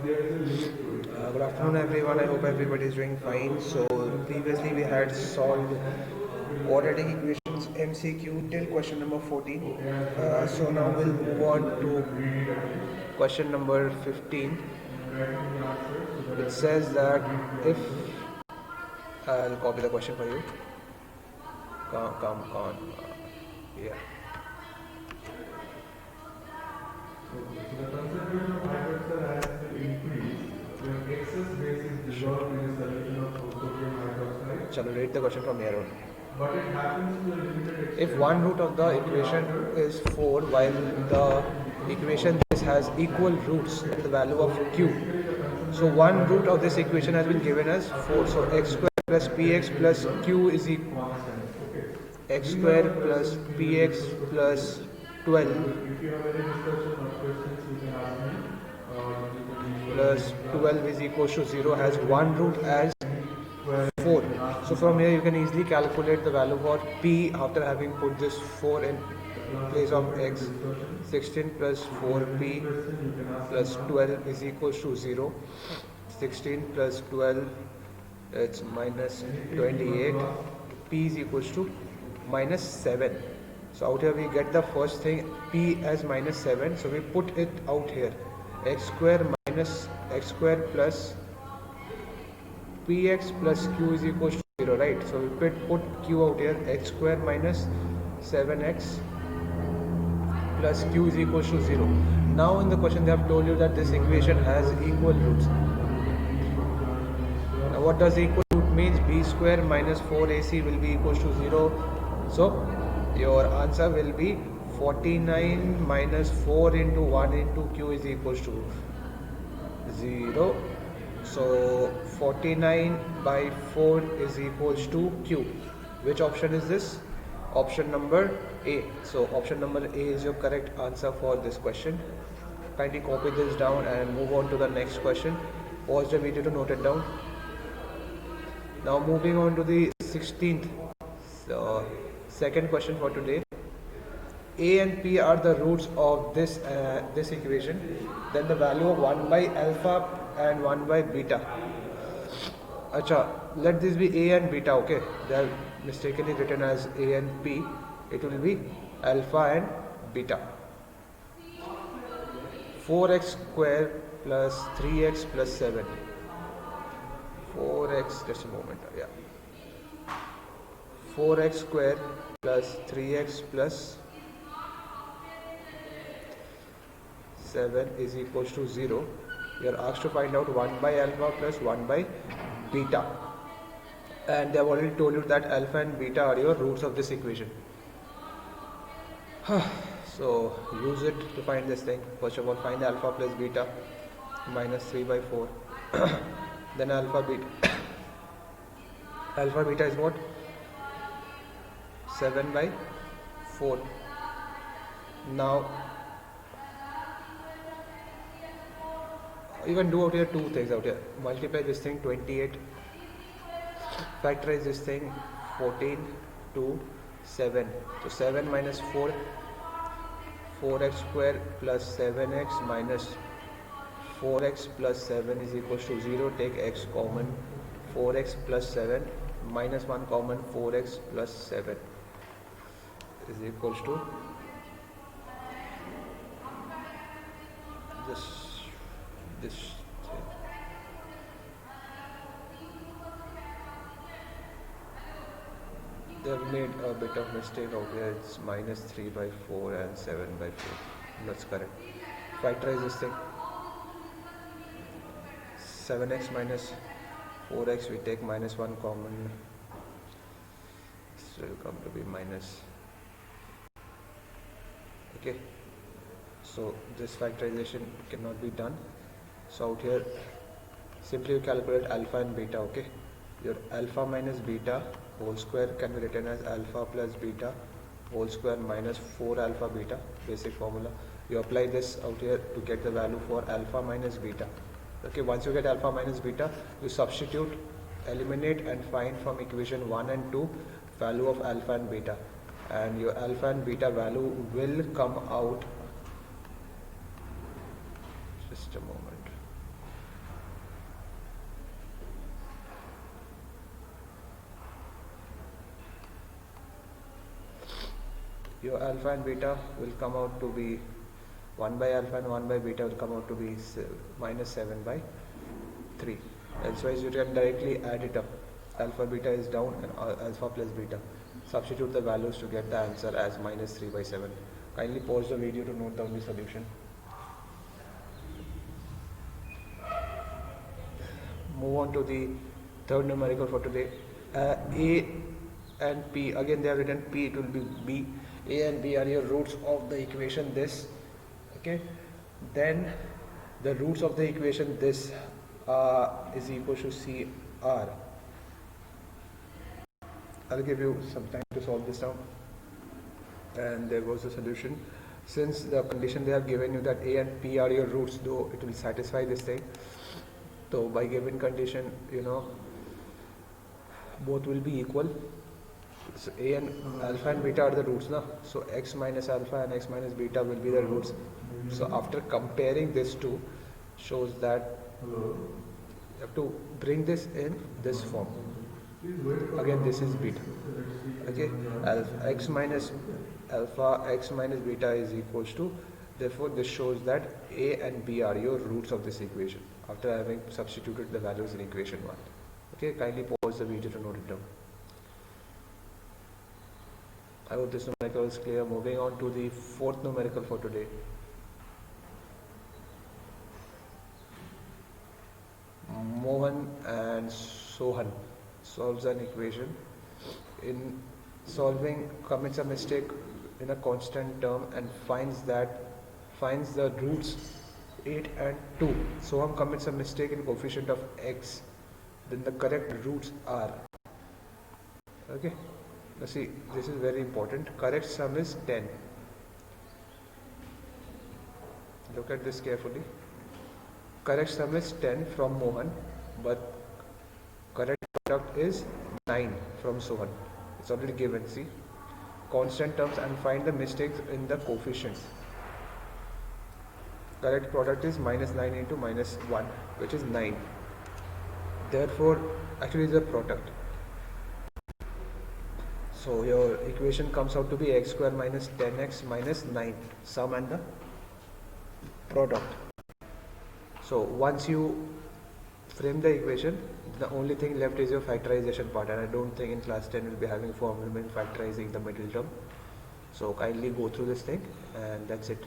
Good afternoon everyone, I hope everybody is doing fine. So previously we had solved quadratic equations MCQ till question number 14. So now we'll move on to question number 15. It says that if, I'll copy the question for you. Come on. Yeah. So the concentration of hydroxide has to increase when excess base is dissolved in a solution of sodium hydroxide. Shall we read the question from here on? But it happens to a limited extent. If one root of the equation is 4 while the equation this has equal roots, the value of q. So one root of this equation has been given as 4. So x square plus px plus q is equal x square plus px plus 12 If you have any discussion or questions, you can ask me. Plus 12 is equal to 0 has one root as 4. So from here you can easily calculate the value for p after having put this 4 in place of x. 16 plus 4p plus 12 is equal to 0. 16 plus 12, it's minus 28. P is equal to minus 7. So out here we get the first thing p as minus 7. So we put it out here. X square minus x square plus px plus q is equal to 0, right? So we put q out here. X square minus 7x plus q is equal to 0. Now in the question they have told you that this equation has equal roots. Now what does equal root means? B square minus 4ac will be equal to 0. So your answer will be 49 minus 4 into 1 into q is equal to 0. So 49 by 4 is equals to q. Which option is this? Option number A. So option number A is your correct answer for this question. Kindly copy this down and move on to the next question. Pause the video to note it down. Now moving on to the 16th second question for today. A and P are the roots of this equation. Then the value of 1 by alpha and 1 by beta. Acha, let this be A and beta, okay? They are mistakenly written as A and P. It will be alpha and beta. 4x square plus 3x plus 7. 4x, just a moment, yeah. 4x square plus 3x plus 7 is equals to 0. You are asked to find out 1 by alpha plus 1 by beta. And they have already told you that alpha and beta are your roots of this equation. So use it to find this thing. First of all, find alpha plus beta. Minus 3 by 4. Then alpha beta. Alpha beta is what? 7 by 4. Now you can do out here two things out here. Multiply this thing 28. Factorize this thing 14 to 7. So 7 minus 4. 4x square plus 7x minus 4x plus 7 is equal to 0. Take x common. 4x plus 7 minus 1 common. 4x plus 7 is equal to this thing. They have made a bit of mistake out here. It's minus 3 by 4 and 7 by 4. That's correct. Factorize this thing. 7x minus 4x, we take minus 1 common. This will come to be minus. Okay. So this factorization cannot be done. So out here, simply you calculate alpha and beta, okay? Your alpha minus beta whole square can be written as alpha plus beta whole square minus 4 alpha beta, basic formula. You apply this out here to get the value for alpha minus beta. Okay, once you get alpha minus beta, you substitute, eliminate and find from equation 1 and 2 value of alpha and beta. And your alpha and beta value will come out, just a moment, your alpha and beta will come out to be 1 by alpha and 1 by beta will come out to be minus 7 by 3. Elsewise you can directly add it up. Alpha beta is down and alpha plus beta. Substitute the values to get the answer as minus 3 by 7. Kindly pause the video to note down the solution. Move on to the third numerical for today. A and P, again they have written P, it will be B. A and B are your roots of the equation this. Okay, then the roots of the equation this is equal to CR. I'll give you some time to solve this down. And there was the solution. Since the condition they have given you that A and P are your roots, though it will satisfy this thing. So by given condition, both will be equal. So A and alpha and beta are the roots now. So x minus alpha and x minus beta will be the roots. So after comparing this two, shows that you have to bring this in this form. Again, this is beta. Okay, x minus alpha, x minus beta is equals to. Therefore, this shows that A and B are your roots of this equation. After having substituted the values in equation 1. Okay, kindly pause the video to note it down. I hope this numerical is clear. Moving on to the fourth numerical for today. Mohan and Sohan solves an equation. In solving, commits a mistake in a constant term and finds the roots 8 and 2. Sohan commits a mistake in coefficient of x. Then the correct roots are. Okay. Now see, this is very important. Correct sum is 10. Look at this carefully. Correct sum is 10 from Mohan, but correct product is 9 from Sohan. It's already given, see. Constant terms and find the mistakes in the coefficients. Correct product is minus 9 into minus 1, which is 9. Therefore, actually it's a product. So your equation comes out to be x square minus 10x minus 9, sum and the product. So once you frame the equation, the only thing left is your factorization part, and I don't think in class 10 we'll be having formula in factorizing the middle term. So kindly go through this thing, and that's it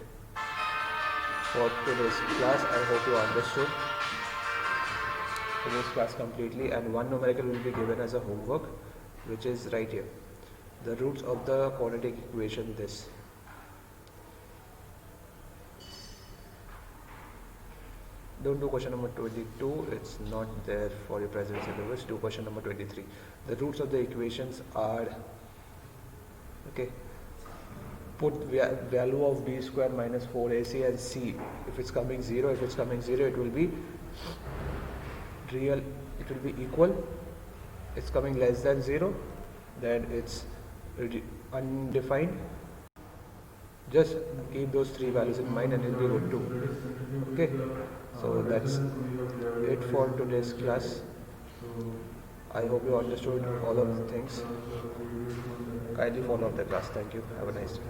for today's class. I hope you understood today's class completely, and one numerical will be given as a homework, which is right here. The roots of the quadratic equation this. Don't do question number 22, it's not there for your present syllabus. Do question number 23. The roots of the equations are, okay, put value of b square minus 4ac and c. If it's coming 0, it will be real, it will be equal. It's coming less than 0, then it's undefined. Just keep those three values in mind and it will be good too. Okay, so that's it for today's class. I hope you understood all of the things. Kindly follow up the class. Thank you. Have a nice day.